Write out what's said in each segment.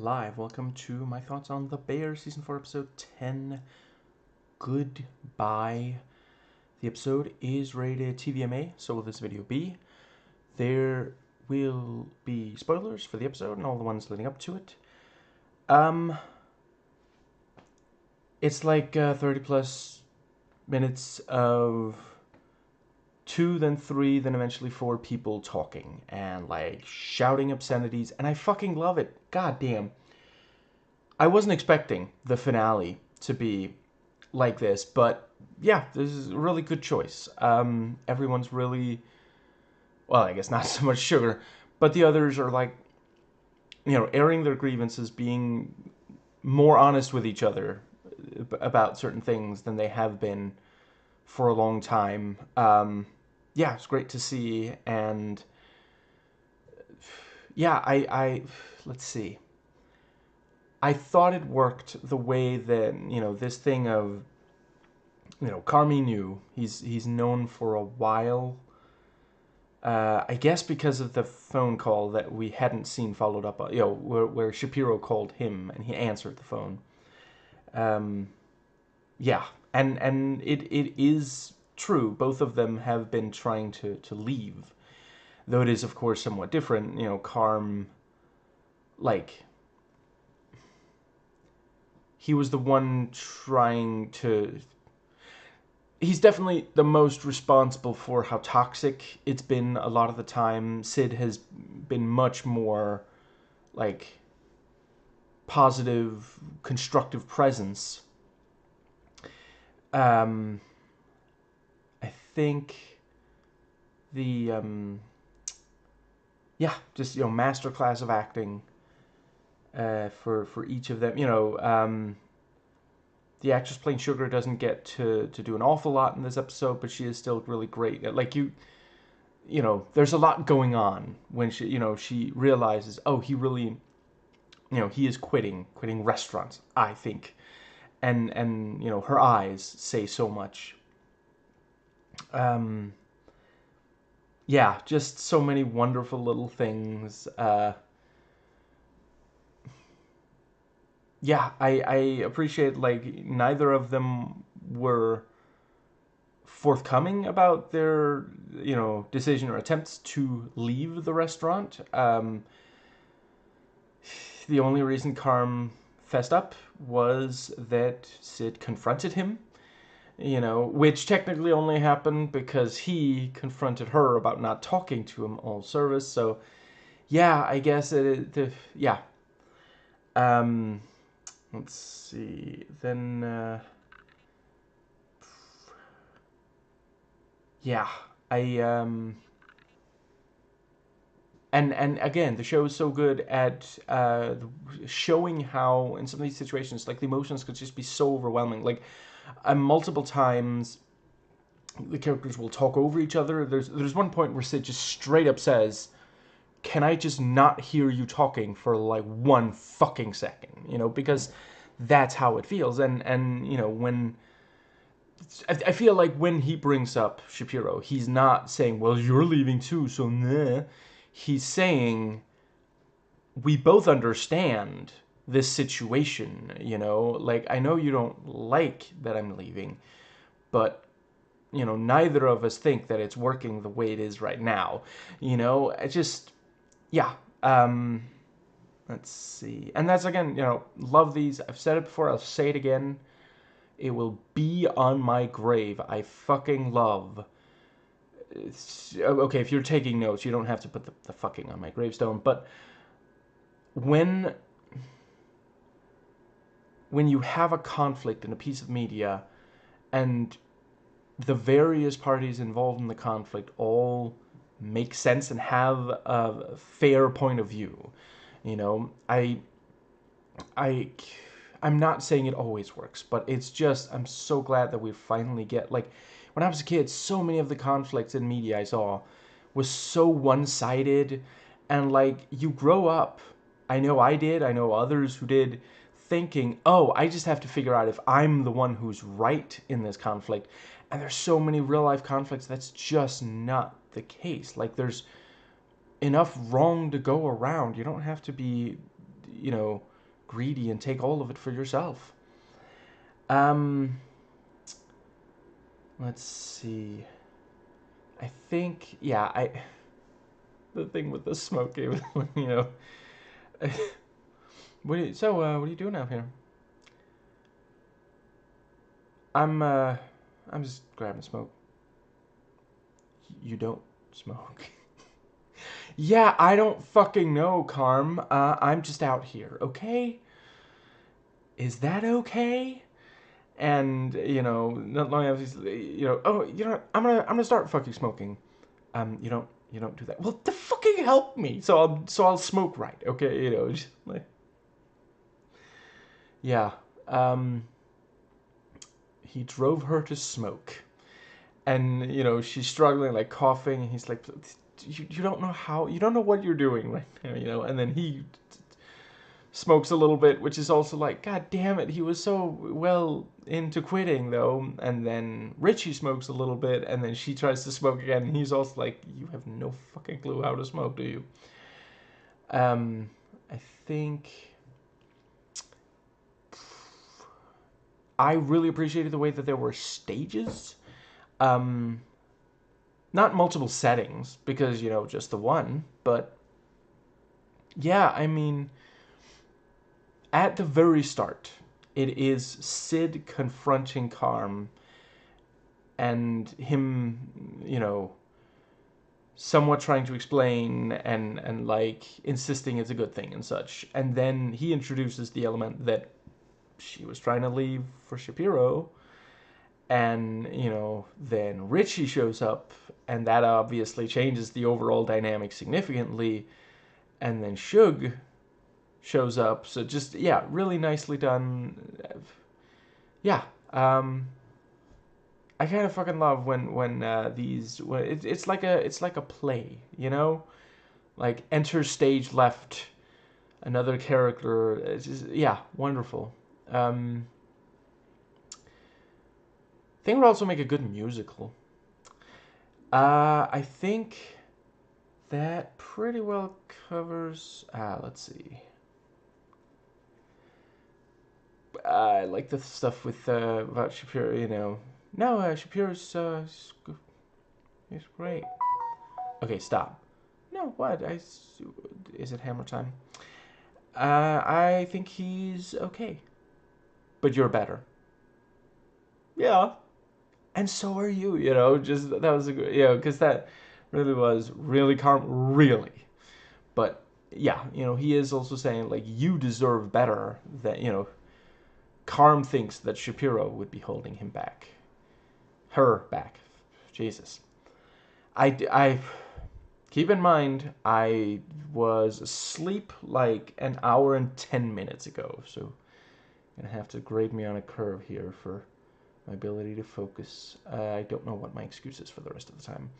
live. Welcome to my thoughts on The Bear, Season 4, Episode 10, Goodbye. The episode is rated TVMA, so will this video be. There will be spoilers for the episode and all the ones leading up to it. It's like 30 plus minutes of 2, then 3, then eventually 4 people talking and like shouting obscenities, and I fucking love it. God damn. I wasn't expecting the finale to be like this, but yeah, this is a really good choice. Everyone's really, well, I guess not so much Sugar, but the others are like, airing their grievances, being more honest with each other about certain things than they have been for a long time. Yeah, it's great to see, and yeah, I let's see. I thought it worked the way that, this thing of, Carmi knew. He's known for a while. I guess because of the phone call that we hadn't seen followed up, where Shapiro called him and he answered the phone. Yeah, and it is true. Both of them have been trying to leave, though it is of course somewhat different. Carm, like, he was the one trying to. He's definitely the most responsible for how toxic it's been a lot of the time. Sid has been much more, like, positive, constructive presence. I think the, just, masterclass of acting for each of them. The actress playing Sugar doesn't get to do an awful lot in this episode, but she is still really great. Like, there's a lot going on when she realizes, oh, he really, he is quitting restaurants, I think. And her eyes say so much. Yeah, just so many wonderful little things. Yeah, I appreciate, like, neither of them were forthcoming about their, decision or attempts to leave the restaurant. The only reason Carm fessed up was that Sid confronted him, which technically only happened because he confronted her about not talking to him all service. So, yeah, I guess yeah. Let's see. Then, yeah, and again, the show is so good at showing how, in some of these situations, like, the emotions could just be so overwhelming. Like, multiple times, the characters will talk over each other. There's one point where Sid just straight up says, "Can I just not hear you talking for like 1 fucking second?" Because that's how it feels. And when I feel like when he brings up Shapiro, he's not saying, "Well, you're leaving too, so nah." He's saying, we both understand this situation, Like, I know you don't like that I'm leaving, but, neither of us think that it's working the way it is right now. It just, yeah. Let's see. And that's, again, love these. I've said it before, I'll say it again. It will be on my grave. I fucking love. Okay, if you're taking notes, you don't have to put the fucking on my gravestone, but when you have a conflict in a piece of media and the various parties involved in the conflict all make sense and have a fair point of view, I'm not saying it always works, but it's just, I'm so glad that we finally get, like, when I was a kid, so many of the conflicts in media I saw was so one-sided, and, like, you grow up, I know I did, I know others who did, thinking, oh, I just have to figure out if I'm the one who's right in this conflict, and there's so many real-life conflicts that's just not the case. Like, there's enough wrong to go around. You don't have to be, greedy and take all of it for yourself. Let's see. I think, yeah, the thing with the smoking, you know. What are you doing out here? I'm just grabbing smoke. You don't smoke. Yeah, I don't fucking know, Carm. I'm just out here, okay? Is that okay? And not long after, oh, I'm gonna start fucking smoking. You don't do that. Well, to fucking help me. So I'll smoke right, okay? Just like, yeah. Um, he drove her to smoke, and she's struggling, like coughing. And he's like, you don't know how, you don't know what you're doing right now, And then he smokes a little bit, which is also like, God damn it, he was so well into quitting though. And then Richie smokes a little bit, and then she tries to smoke again, and he's also like, you have no fucking clue how to smoke, do you? I think I really appreciated the way that there were stages. Not multiple settings, because, just the one, but yeah, I mean, at the very start, it is Sid confronting Carm and him, somewhat trying to explain and like insisting it's a good thing and such. And then he introduces the element that she was trying to leave for Shapiro, and then Richie shows up, and that obviously changes the overall dynamic significantly. And then Suge shows up, so just, yeah, really nicely done. Yeah. I kind of fucking love when it's like a play, like enter stage left, another character. It's just, yeah, wonderful. I think it would also make a good musical. I think that pretty well covers. Let's see. I like the stuff with about Shapiro. No, Shapiro's he's great. Okay, stop. No, what? Is it hammer time? I think he's okay, but you're better. Yeah, and so are you. Just that was a good, because that really was really calm, really. But yeah, he is also saying like you deserve better. That Carm thinks that Shapiro would be holding him back, her back. Jesus, I keep in mind I was asleep like an hour and 10 minutes ago, so you're gonna have to grade me on a curve here for my ability to focus. I don't know what my excuse is for the rest of the time.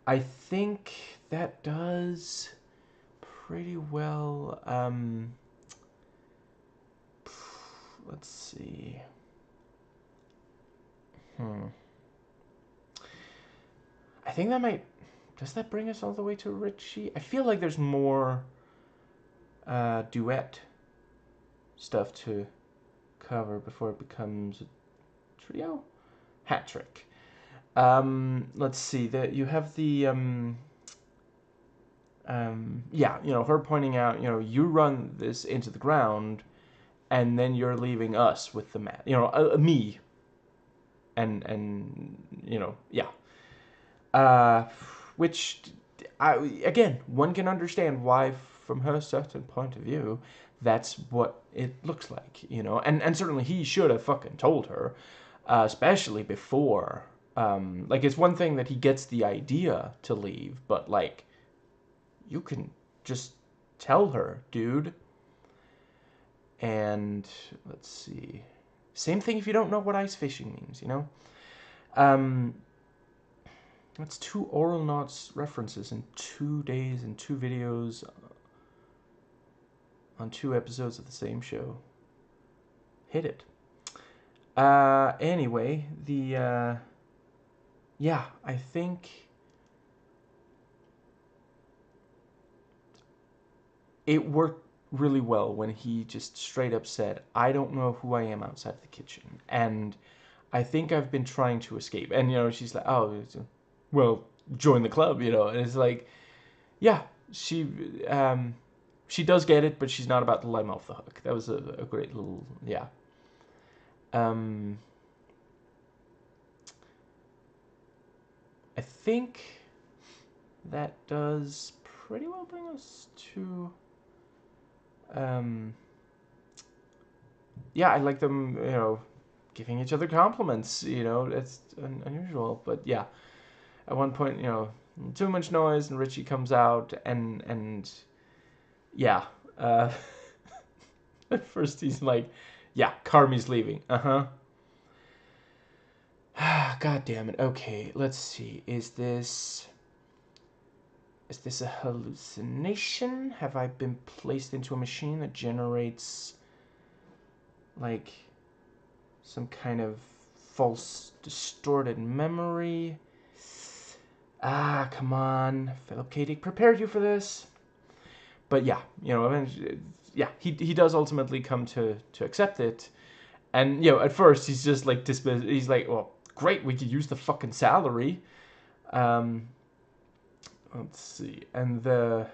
I think that does pretty well. Let's see. I think that might. Does that bring us all the way to Richie? I feel like there's more duet stuff to cover before it becomes a trio. Hat trick. Let's see. That you have the yeah, her pointing out, you run this into the ground, and then you're leaving us with the mat, me, and yeah, which, again, one can understand why, from her certain point of view, that's what it looks like, and certainly he should have fucking told her, especially before, like, it's one thing that he gets the idea to leave, but like, you can just tell her, dude. And let's see. Same thing if you don't know what ice fishing means, That's 2 Oral Knots references in 2 days and 2 videos on 2 episodes of the same show. Hit it. Anyway, yeah, I think it worked really well when he just straight up said, I don't know who I am outside of the kitchen. And I think I've been trying to escape. And, she's like, oh, well, join the club, And it's like, yeah, she does get it, but she's not about to let him off the hook. That was a great little, yeah. I think that does pretty well bring us to, yeah, I like them, giving each other compliments, it's unusual, but yeah, at one point, too much noise, and Richie comes out, and yeah, at first he's like, yeah, Carmi's leaving, God damn it. Okay, let's see. Is this a hallucination? Have I been placed into a machine that generates like some kind of false distorted memory? Come on. Philip K. Dick prepared you for this. But yeah, yeah, he does ultimately come to accept it. And, at first he's just like dismiss. He's like, well, great, we could use the fucking salary. Let's see. And the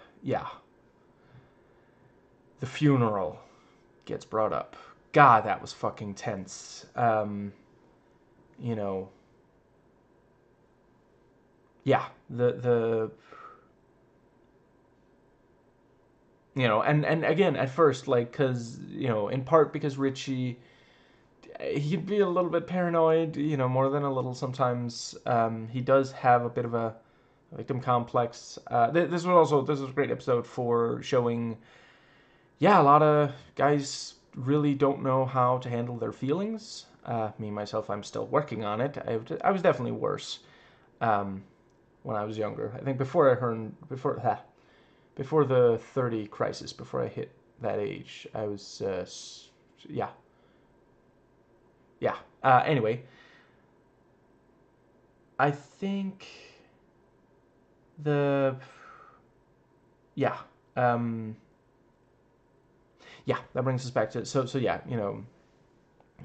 funeral gets brought up. God, that was fucking tense. Yeah, the and again, at first, like, because, in part because Richie, he'd be a little bit paranoid, more than a little sometimes. He does have a bit of a victim complex. This was a great episode for showing, yeah, a lot of guys really don't know how to handle their feelings. Me, myself, I'm still working on it. I was definitely worse when I was younger. I think before the 30 crisis, before I hit that age, I was, yeah. Anyway, I think yeah, yeah, that brings us back to, so yeah,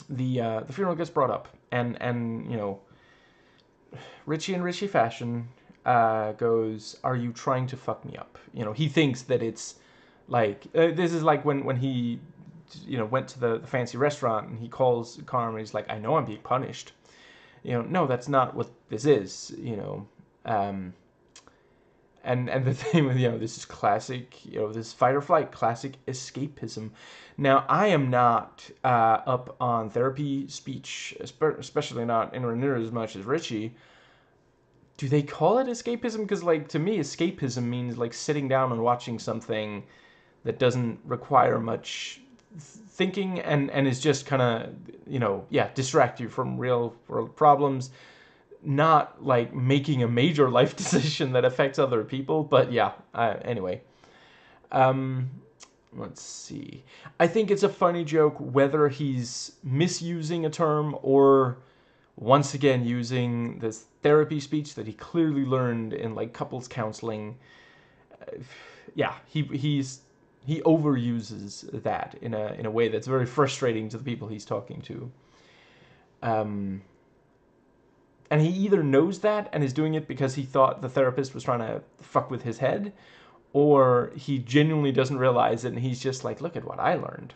the funeral gets brought up, and Richie in Richie fashion goes, are you trying to fuck me up? He thinks that it's like, this is like when he went to the fancy restaurant, and he calls Carm, and he's like, I know I'm being punished. No, that's not what this is. And the thing with, this is classic, this fight or flight, classic escapism. Now, I am not up on therapy speech, especially not anywhere near as much as Richie. Do they call it escapism? Because, like, to me, escapism means, like, sitting down and watching something that doesn't require much thinking, and is just kind of, distract you from real world problems. Not like making a major life decision that affects other people, but yeah, anyway. Let's see. I think it's a funny joke whether he's misusing a term or once again using this therapy speech that he clearly learned in like couples counseling. Yeah, he overuses that in a way that's very frustrating to the people he's talking to. And he either knows that and is doing it because he thought the therapist was trying to fuck with his head, or he genuinely doesn't realize it and he's just like, look at what I learned.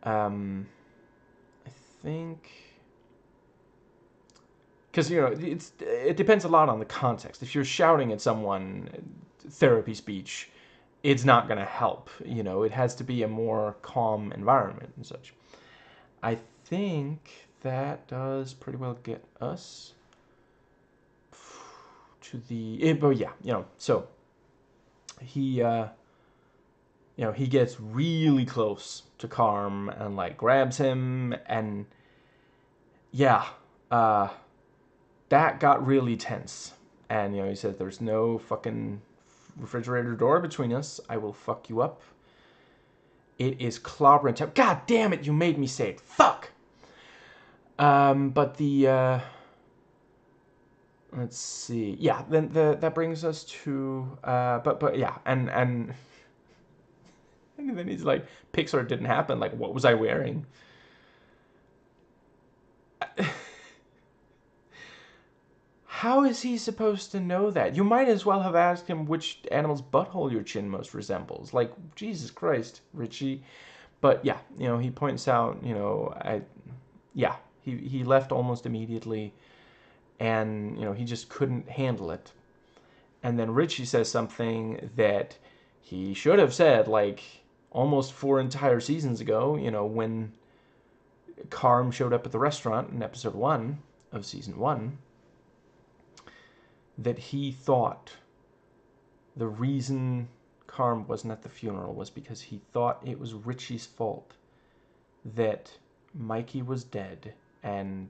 I think, because it depends a lot on the context. If you're shouting at someone, therapy speech, it's not going to help. It has to be a more calm environment and such. I think that does pretty well get us to the, but yeah, so he he gets really close to Carm and like grabs him, and yeah, that got really tense. And he says, there's no fucking refrigerator door between us, I will fuck you up. It is clobbering time. God damn it, you made me say it. Fuck. But the let's see. Yeah, then that brings us to but yeah, and And then he's like, Pixar didn't happen. Like, what was I wearing? How is he supposed to know that? You might as well have asked him which animal's butthole your chin most resembles. Like, Jesus Christ, Richie. But yeah, he points out, yeah, he left almost immediately, and, he just couldn't handle it. And then Richie says something that he should have said, like, almost 4 entire seasons ago, when Carm showed up at the restaurant in episode 1 of season 1, that he thought the reason Carm wasn't at the funeral was because he thought it was Richie's fault that Mikey was dead. And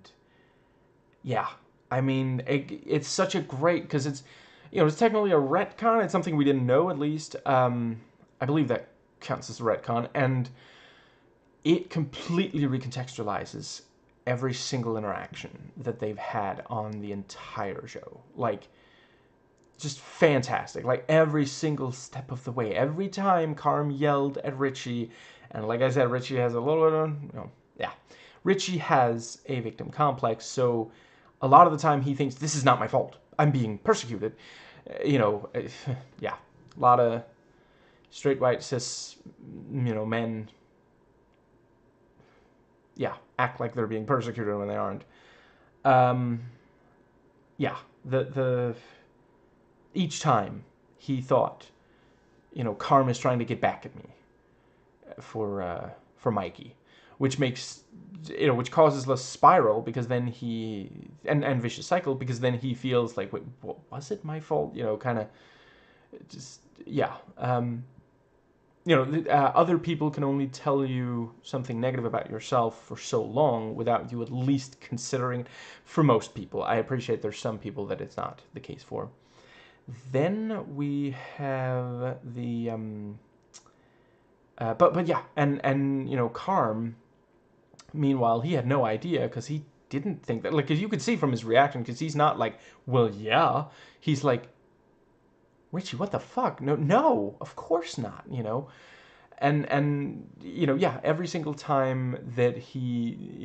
yeah, I mean, it's such a great, because it's, it's technically a retcon. It's something we didn't know, at least. I believe that counts as a retcon, and it completely recontextualizes every single interaction that they've had on the entire show. Like, just fantastic. Like, every single step of the way. Every time Carm yelled at Richie, and like I said, Richie has a little bit of, yeah. Richie has a victim complex, so a lot of the time he thinks, this is not my fault. I'm being persecuted. Yeah. A lot of straight, white, cis, men, yeah, act like they're being persecuted when they aren't. Yeah, the each time he thought, Carm is trying to get back at me for Mikey, which makes, which causes a spiral, because then he, and vicious cycle, because then he feels like, wait, what, was it my fault? Kind of, just, yeah. Other people can only tell you something negative about yourself for so long without you at least considering. For most people, I appreciate there's some people that it's not the case for. Then we have the, but yeah, and Carm, meanwhile, he had no idea, because he didn't think that, like, 'cause you could see from his reaction, because he's not like, well, yeah, he's like, Richie, what the fuck? No, of course not, And yeah, every single time that he,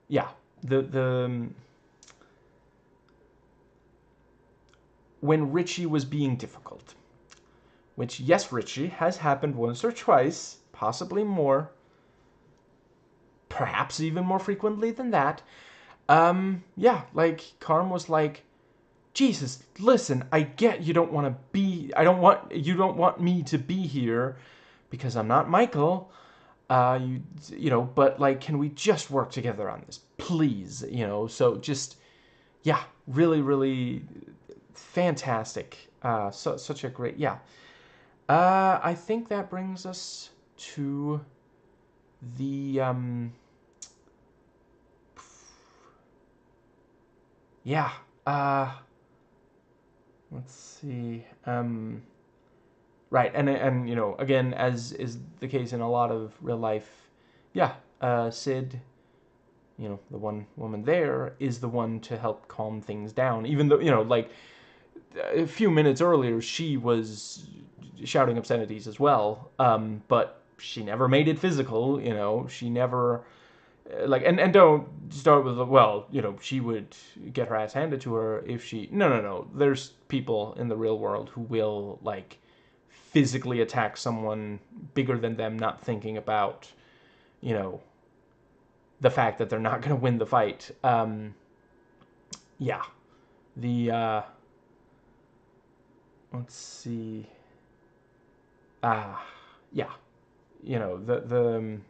yeah, the when Richie was being difficult, which, yes, Richie, has happened once or twice, possibly more, perhaps even more frequently than that. Yeah, like, Carm was like, Jesus, listen, I get you don't want to be, you don't want me to be here because I'm not Michael. But, like, can we just work together on this, please? So just, yeah, really, really fantastic. Such a great, yeah. I think that brings us to the, yeah, let's see, right, and again, as is the case in a lot of real life, yeah, Sid, the one woman there, is the one to help calm things down, even though, like, a few minutes earlier, she was shouting obscenities as well, but she never made it physical, she never, like, and don't start with, well, she would get her ass handed to her if she, no, there's people in the real world who will, like, physically attack someone bigger than them, not thinking about, the fact that they're not going to win the fight. Yeah, the, let's see, yeah, the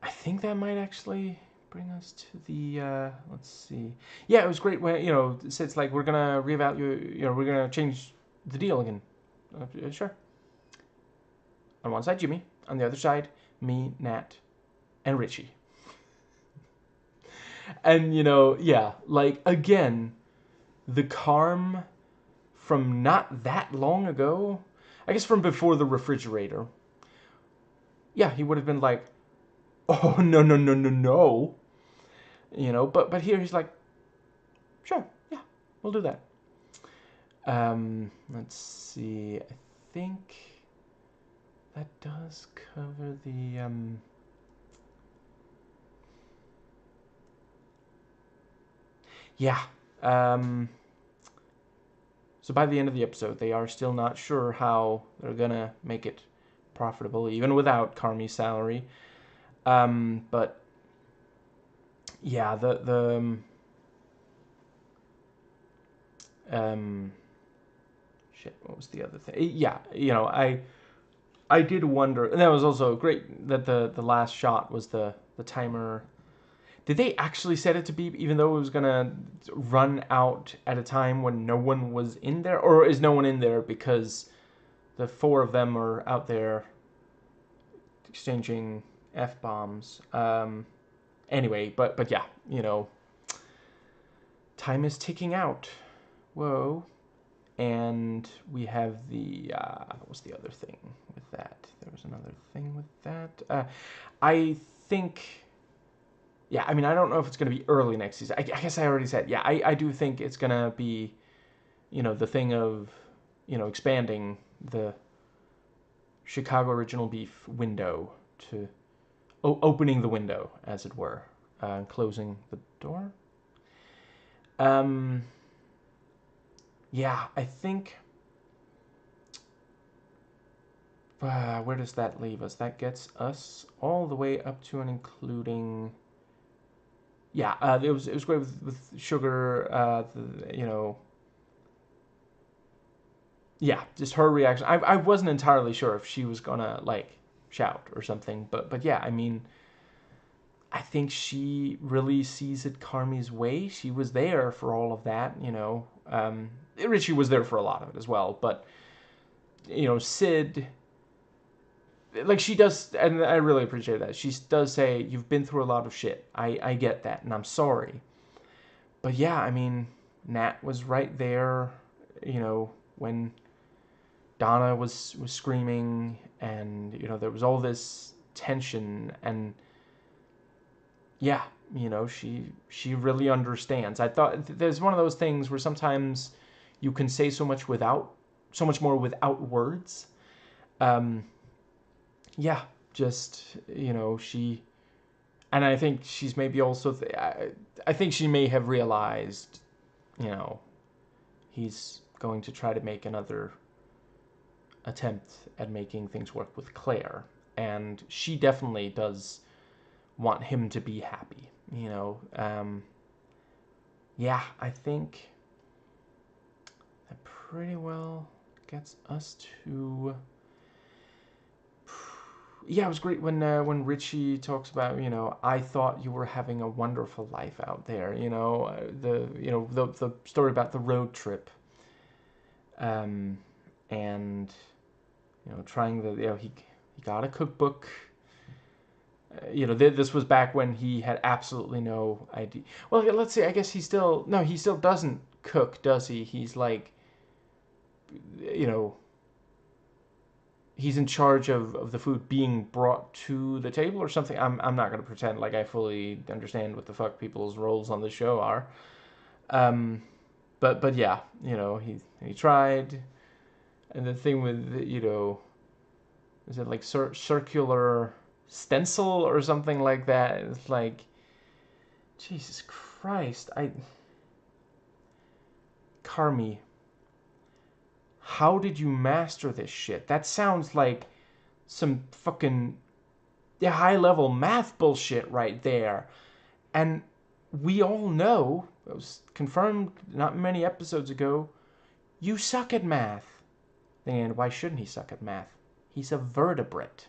I think that might actually bring us to the, let's see. Yeah, it was great when, Sid's like, we're going to reevaluate, we're going to change the deal again. Sure. On one side, Jimmy. On the other side, me, Nat, and Richie. And, yeah, like, again, the Carm from not that long ago, I guess from before the refrigerator, yeah, he would have been like, oh, no. But here he's like, sure, yeah, we'll do that. Let's see. I think that does cover the yeah. So by the end of the episode, they are still not sure how they're gonna make it profitable, even without Carmi's salary. But yeah, um, shit. What was the other thing? Yeah, I did wonder, and that was also great that the last shot was the timer. Did they actually set it to beep, even though it was gonna run out at a time when no one was in there, or is no one in there because the four of them are out there exchanging f bombs? Anyway, but yeah, time is ticking out. Whoa. And we have the what was the other thing with that? There was another thing with that. I think. Yeah, I mean, I don't know if it's going to be early next season. I guess I already said, yeah, I do think it's going to be, the thing of, expanding the Chicago Original Beef window to opening the window, as it were, closing the door. Yeah, I think. Where does that leave us? That gets us all the way up to and including. Yeah, it was great with Sugar. Yeah, just her reaction. I wasn't entirely sure if she was gonna like shout or something, but yeah, I mean, I think she really sees it Carmi's way. She was there for all of that, Richie was there for a lot of it as well, but Sid, like she does, and I really appreciate that. She does say, "You've been through a lot of shit. I get that, and I'm sorry." But yeah, I mean, Nat was right there, when Donna was screaming, and there was all this tension, and yeah, she really understands. I thought there's one of those things where sometimes you can say so much more without words. Yeah, just she, and I think she's maybe also. I think she may have realized, he's going to try to make another attempt at making things work with Claire, and she definitely does want him to be happy. Yeah, I think that pretty well gets us to. Yeah, it was great when Richie talks about, I thought you were having a wonderful life out there. The story about the road trip, and trying he got a cookbook. This was back when he had absolutely no idea. Well, let's see. I guess he still doesn't cook, does he? He's like, he's in charge of the food being brought to the table or something. I'm not gonna pretend like I fully understand what the fuck people's roles on the show are. But yeah, he tried, and the thing with is it like circular stencil or something like that? It's like, Jesus Christ, Carmi, how did you master this shit? That sounds like some fucking high level math bullshit right there. And we all know, it was confirmed not many episodes ago, you suck at math. And why shouldn't he suck at math? He's a vertebrate.